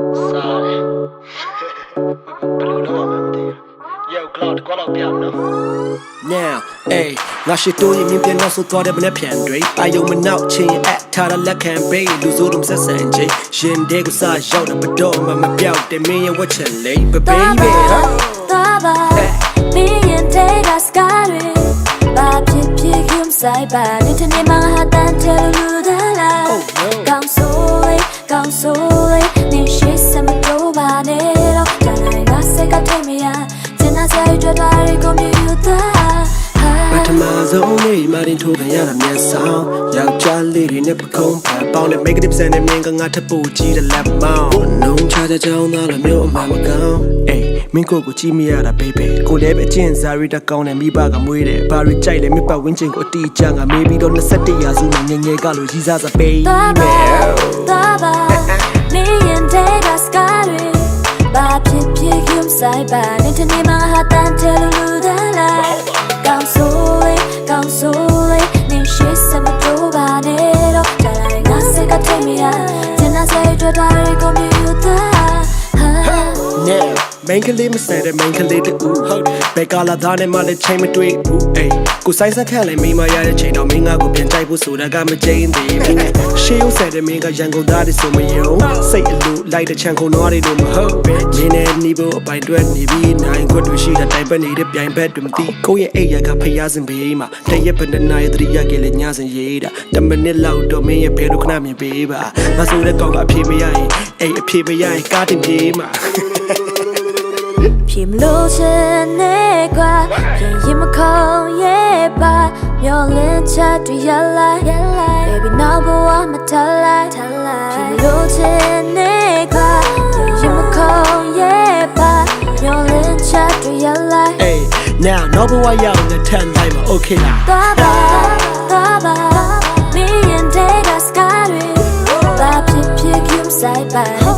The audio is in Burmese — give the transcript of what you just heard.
Now, hey, ငါရှိတိုးရင်မြင်ပြနောက်ဆိုသွားတဲ့မနေ့ပြန်တွေအာယုံမနောက်ချင်းအထားတဲ့လက်ခံပေးလူစိုးတုံဆက်ဆန်ချင်းရှင်တဲ့ကစားရောက်တော့မတော့မပြောက်တယ်မင်းရဲ့ဝတ်ချင်လေး baby သားပါမင်းရဲ့တဲ့ကစကားတွေဘာဖြစ်ဖြစ်ခုမဆိုင်ပါနေတနေ့မှဟာတန်တယ်လူတလားကောင်းဆိုလေးနေရှိစမတော့ပါနဲ့တော့ဒါလည်းငါစိတ်ကထိတ်မရစင်နာဆိုင်ကြွတာကိုမြူတာပထမဆုံးနေ့မာရင်ထိုးပြန်ရတာမျက်ဆောင်ယောက်ျားလေးတွေနဲ့ပကုံးဖန်ပေါင်းနဲ့ make it နဲ့မြင်ကငါထပ်ပူကြီးတဲ့လက်မောင်းနှုံချတဲ့ကြောင်းသားလိုမျိုးအမှမကောင်းအေးမင်းကိုကြည့်မရတာ baby ကိုလည်းပဲအချင်းစာရီတက်ကောင်းတဲ့မိဘကမွေးတယ်ဘာရီကြိုက်လဲမြပတ်ဝင်းချင်းကိုအတီးချငါမေးပြီးတော့21ရာစုမှာငငယ်ကလို့ရီးစားစပေးသားပါမင်းရဲ့တဲ့ကစကားတွေဘာဖြစ်ဖြစ်ခုမဆိုင်ပါနေတနေ့မှဟာတန်တယ်လူတလားကောင်းဆိုလေးနေရှိစမတော့ပါနဲ့တော့ဒါလည်းငါစိတ်ကထိတ်မရစင်နာဆိုင်ကြွတာကိုမြူတာYeah, မင်းကလေးမဆန်တဲ့မင်းကလေးတူဟုတ်တယ်ဘယ်ကလာသားနဲ့မှလည်းချိန်မတွေ့ဘူးအေးကိုဆိုင်စက်ခက်လည်းမိမရတဲ့ချိန်တော့မင်းငါကိုပြန်ကြိုက်ဖို့ဆိုတာကမကျင်းသေးဘူးရှေးဦးဆန်တဲ့မင်းကရန်ကုန်သားတွေဆိုမယုံစိတ်အလိုလိုက်တဲ့ချန်ခုံတော်တွေတော့မဟုတ်မင်းနဲ့နေဖို့အပိုင်တွဲနေပြီးနိုင်ခွတ်တွေရှိတဲ့တိုင်ပတ်နေတဲ့ပြိုင်ဘက်တွေမသိကိုယ့်ရဲ့အိမ်ရကဖျားစင်ပေးမှာတရက်ဘယ်နှစ်နာရီတရိယာကလေးညစင်ရေးတာ10မိနစ်လောက်တော့မင်းရဲ့ဘဲတို့ခဏမြင်ပေးပါငါဆိုတဲ့ကောင်ကအဖြေမရရင်အိမ်အဖြေမရရင်ကားတင်ပြေးမှာဖြစ်မလို့ချင်နေကွာပြန်ရင်မခေါ်ရဲ့ပါမျောလင်းချတွေ့ရလိုက် baby now ဘဝမထလိုက်ဖြစ်မလို့ချင်နေကွာပြန်ရင်မခေါ်ရဲ့ပါမျောလင်းချတွေ့ရလိုက် hey now ဘဝရောက်တဲ့ထန်တိုင်းမှာ okay လားသားပါမင်းရဲ့တဲ့ကစကားတွေဘာဖြစ်ဖြစ်ခုဆိုင်ပါ